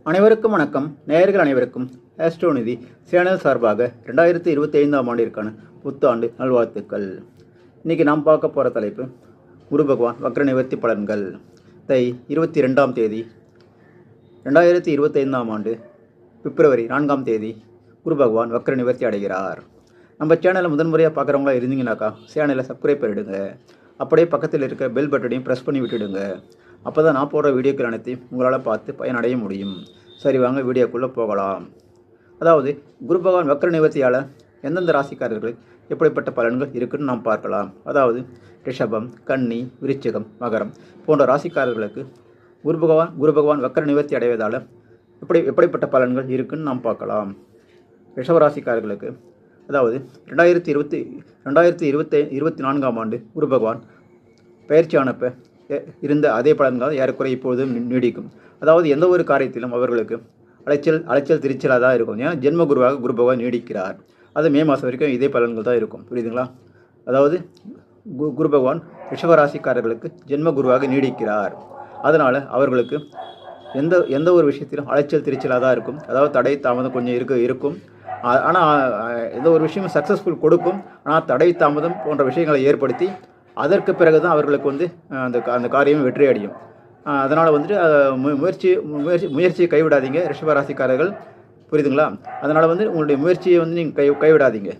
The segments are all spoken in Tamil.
அனைவருக்கும் வணக்கம். நேயர்கள் அனைவருக்கும் ஆஸ்ட்ரோநிதி சேனல் சார்பாக 2025ஆம் ஆண்டிற்கான புத்தாண்டு நல்வாழ்த்துக்கள். இன்றைக்கி நாம் பார்க்க போகிற தலைப்பு குரு பகவான் வக்ர நிவர்த்தி பலன்கள். 22ஆம் தேதி 2025ஆம் ஆண்டு பிப்ரவரி 4ஆம் தேதி குரு பகவான் வக்ர நிவர்த்தி அடைகிறார். நம்ம சேனலை முதன்முறையாக பார்க்குறவங்களா இருந்தீங்கன்னாக்கா சேனலை சப்ஸ்கிரைப் பண்ணிவிடுங்க. அப்படியே பக்கத்தில் இருக்க பெல் பட்டனையும் ப்ரெஸ் பண்ணி விட்டுடுங்க. அப்போ தான் நான் போடுற வீடியோக்கள் அனைத்தையும் உங்களால் பார்த்து பயனடைய முடியும். சரி, வாங்க வீடியோக்குள்ளே போகலாம். அதாவது குரு பகவான் வக்ர நிவர்த்தியால் எந்தெந்த ராசிக்காரர்களுக்கு எப்படிப்பட்ட பலன்கள் இருக்குன்னு நாம் பார்க்கலாம். அதாவது ரிஷபம், கன்னி, விருச்சிகம், மகரம் போன்ற ராசிக்காரர்களுக்கு குரு பகவான் வக்ர நிவர்த்தி அடைவதால் எப்படிப்பட்ட பலன்கள் இருக்குன்னு நாம் பார்க்கலாம். ரிஷப ராசிக்காரர்களுக்கு அதாவது 2024ஆம் ஆண்டு குரு பகவான் பயிற்சியானப்போ இருந்த அதே பலன்கள் ஏறக்குறை இப்பொழுதும் நீடிக்கும். அதாவது எந்த ஒரு காரியத்திலும் அவர்களுக்கு அலைச்சல் திருச்சலாக தான் இருக்கும். ஏன்னா ஜென்ம குருவாக குரு பகவான் நீடிக்கிறார். அது மே மாதம் வரைக்கும் இதே பலன்கள் தான் இருக்கும். புரியுதுங்களா? அதாவது குரு பகவான் ரிஷபராசிக்காரர்களுக்கு ஜென்ம குருவாக நீடிக்கிறார். அதனால் அவர்களுக்கு எந்த ஒரு விஷயத்திலும் அலைச்சல் திருச்சலாக தான் இருக்கும். அதாவது தடை தாமதம் கொஞ்சம் இருக்கும். ஆனால் எந்த ஒரு விஷயமும் சக்ஸஸ்ஃபுல் கொடுக்கும். ஆனால் தடை தாமதம் போன்ற விஷயங்களை ஏற்படுத்தி அதற்கு பிறகு தான் அவர்களுக்கு அந்த காரியம் வெற்றி அடையும். அதனால் முயற்சியை கைவிடாதீங்க ரிஷபராசிக்காரர்கள். புரியுதுங்களா? அதனால் உங்களுடைய முயற்சியை நீங்கள் கைவிடாதீங்க.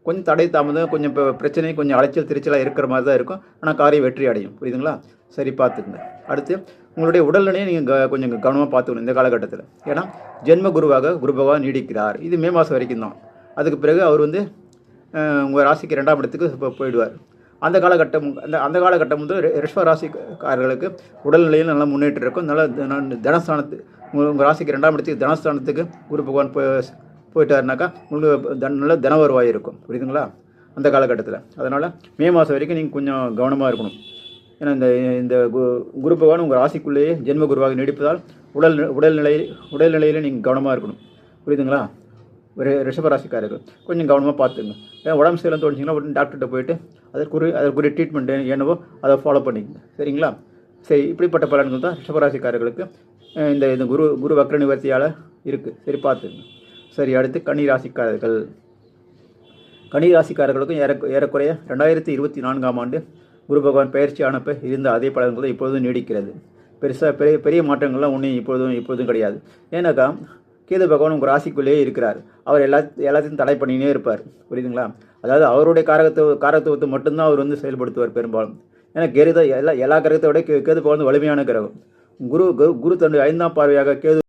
கொஞ்சம் தடை தாமதம், கொஞ்சம் பிரச்சனை, கொஞ்சம் அலைச்சல் திருச்சலாக இருக்கிற மாதிரி தான் இருக்கும். ஆனால் காரியம் வெற்றி அடையும். புரியுதுங்களா? சரி, பார்த்துக்குங்க. அடுத்து உங்களுடைய உடல்நிலையை நீங்கள் கொஞ்சம் கவனமாக பார்த்துக்கணும் இந்த காலகட்டத்தில். ஏன்னா ஜென்ம குருவாக குரு பகவான் நீடிக்கிறார். இது மே மாதம் வரைக்கும் தான். அதுக்கு பிறகு அவர் உங்கள் ராசிக்கு 2ஆம் இடத்துக்கு போயிடுவார். அந்த காலகட்டம் ரிஷப ராசிக்காரர்களுக்கு உடல்நிலையில் நல்ல முன்னேற்றம் இருக்கும். நல்ல உங்கள் ராசிக்கு 2ஆம் இடத்துக்கு தனஸ்தானத்துக்கு குரு பகவான் போயிட்டாருனாக்கா உங்களுக்கு நல்ல தன வருவாய் இருக்கும். புரியுதுங்களா? அந்த காலகட்டத்தில். அதனால் மே மாதம் வரைக்கும் நீங்கள் கொஞ்சம் கவனமாக இருக்கணும். ஏன்னா இந்த குரு பகவான் உங்கள் ராசிக்குள்ளேயே ஜென்ம குருவாக நீடிப்பதால் உடல்நிலையில் நீங்கள் கவனமாக இருக்கணும். புரியுதுங்களா? ரிஷபராசிக்காரர்கள் கொஞ்சம் கவனமாக பார்த்துங்க. ஏன்னா உடம்பு சரியில்லை தோணுச்சிங்கன்னா உடனே டாக்டர்கிட்ட போயிட்டு அதற்குரிய ட்ரீட்மெண்ட் என்னவோ அதை ஃபாலோ பண்ணிக்கங்க. சரிங்களா? சரி, இப்படிப்பட்ட பலன்கள் தான் ரிஷபராசிக்காரர்களுக்கு இந்த குரு வக்ர நிவர்த்தியால் இருக்குது. சரி, பார்த்துங்க. சரி, அடுத்து கன்னிராசிக்காரர்களுக்கும் ஏறக்குறைய 2024ஆம் ஆண்டு குரு பகவான் பயிற்சி ஆனப்போ இருந்த அதே பலன்கள் தான் இப்பொழுதும் நீடிக்கிறது. பெரிய மாற்றங்கள்லாம் ஒன்றும் இப்பொழுதும் கிடையாது. ஏன்னாக்கா கேது பகவான் உங்கள் ராசிக்குள்ளேயே இருக்கிறார். அவர் எல்லாத்தையும் தடை பண்ணினே இருப்பார். புரியுதுங்களா? அதாவது அவருடைய காரகத்துவத்தை மட்டும்தான் அவர் செயல்படுத்துவார் பெரும்பாலும். ஏன்னா கேது தான் எல்லா கிரகத்தை விட கேது பகவான் வலிமையான கிரகம். குரு தன்னுடைய 5ஆம் பார்வையாக கேது